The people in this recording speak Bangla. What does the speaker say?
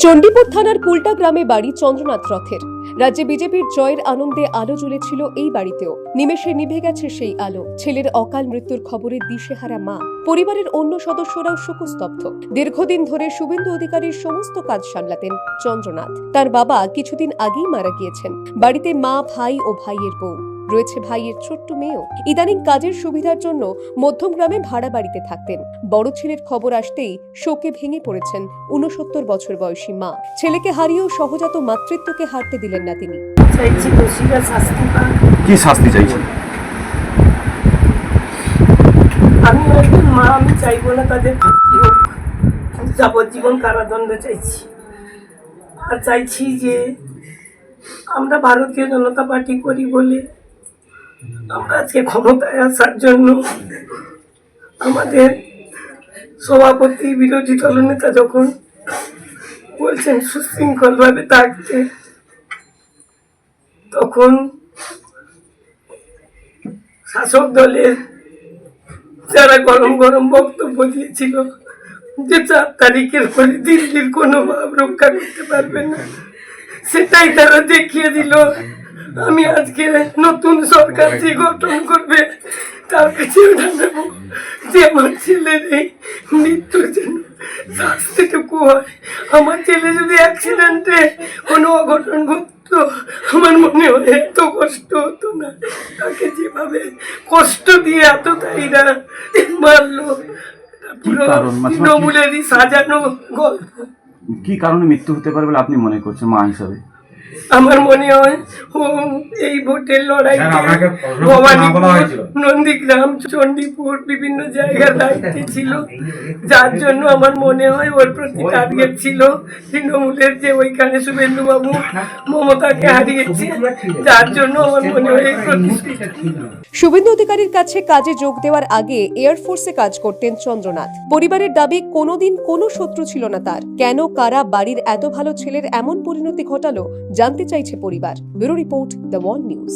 চণ্ডীপুর থানার কুলটা গ্রামে বাড়ি চন্দ্রনাথ রথের। রাজ্যে বিজেপির জয়ের আনন্দে আলো জ্বলেছিল এই বাড়িতেও। নিমেষে নিভে গেছে সেই আলো। ছেলের অকাল মৃত্যুর খবরে দিশেহারা মা, পরিবারের অন্য সদস্যরাও শোকস্তব্ধ। দীর্ঘদিন ধরে শুভেন্দু অধিকারীর সমস্ত কাজ সামলাতেন চন্দ্রনাথ। তার বাবা কিছুদিন আগেই মারা গিয়েছেন। বাড়িতে মা, ভাই ও ভাইয়ের বউ রয়েছে, ভাইয়ের ছোট্ট মেয়েও। ইদানিং কাজের সুবিধার জন্য মধ্যম গ্রামে ভাড়া বাড়িতে থাকতেন। বড় ছেলের খবর আসতেই শোকে ভেঙে পড়েছেন 69 বছর বয়সী মা। ছেলেকে হারিয়েও সহজাত মাতৃত্বকে হারতে দিলেন না তিনি। চাইছি দোষীরা শাস্তি পাক। কি শাস্তি চাইছেন? আমি একজন মা, আমি চাইবো না তাদের ফাঁসি হোক, যাবজ্জীবন কারাদণ্ড চাইছি। আর চাইছি যে আমরা ভারতীয় জনতা পার্টি করি বলে আমরা আজকে ক্ষমতায় আসার জন্য আমাদের সভাপতি, বিরোধী দলনেতা যখন বলছেন সুশৃঙ্খলভাবে থাকতে, তখন শাসক দলের যারা গরম গরম বক্তব্য দিয়েছিল যে 4 তারিখের পরে দিল্লির কোনো ভাব রক্ষা করতে পারবে না, সেটাই তারা দেখিয়ে দিল। আমি আজকে নতুন সরকার যে গঠন করবে তার কাছে জানাবো যে আমার ছেলের এই মৃত্যুর জন্য শাস্তিটুকু হয়। আমার ছেলে যদি অ্যাক্সিডেন্টে কোনো অঘটন ঘটতো, আমার মনে হয় এত কষ্ট হতো না। তাকে যেভাবে কষ্ট দিয়ে এতটাইরা মারলো, পুরো তৃণমূলেরই সাজানো গল্প। কি কারণে মৃত্যু হতে পারে বলে আপনি মনে করছেন মা হিসাবে? আমার মনে হয় এই ভোটের লড়াইতে ভবানীপুর, নন্দীগ্রাম, চণ্ডীপুর বিভিন্ন জায়গার দায়িত্বে ছিল, যার জন্য আমার মনে হয় ওর প্রতি টার্গেট ছিল তৃণমূলের, যে ওইখানে শুভেন্দু বাবু মমতাকে হারিয়েছে, যার জন্য আমার মনে হয় এই প্রতিষ্ঠিত। শুভেন্দু অধিকারীর কাছে কাজে যোগ দেওয়ার আগে এয়ারফোর্সে কাজ করতেন চন্দ্রনাথ। পরিবারের দাবি কোনোদিন কোনো শত্রু ছিল না তার। কেন, কারা বাড়ির এত ভালো ছেলের এমন পরিণতি ঘটালো জানতে চাইছে পরিবার। Bureau report, the wall news.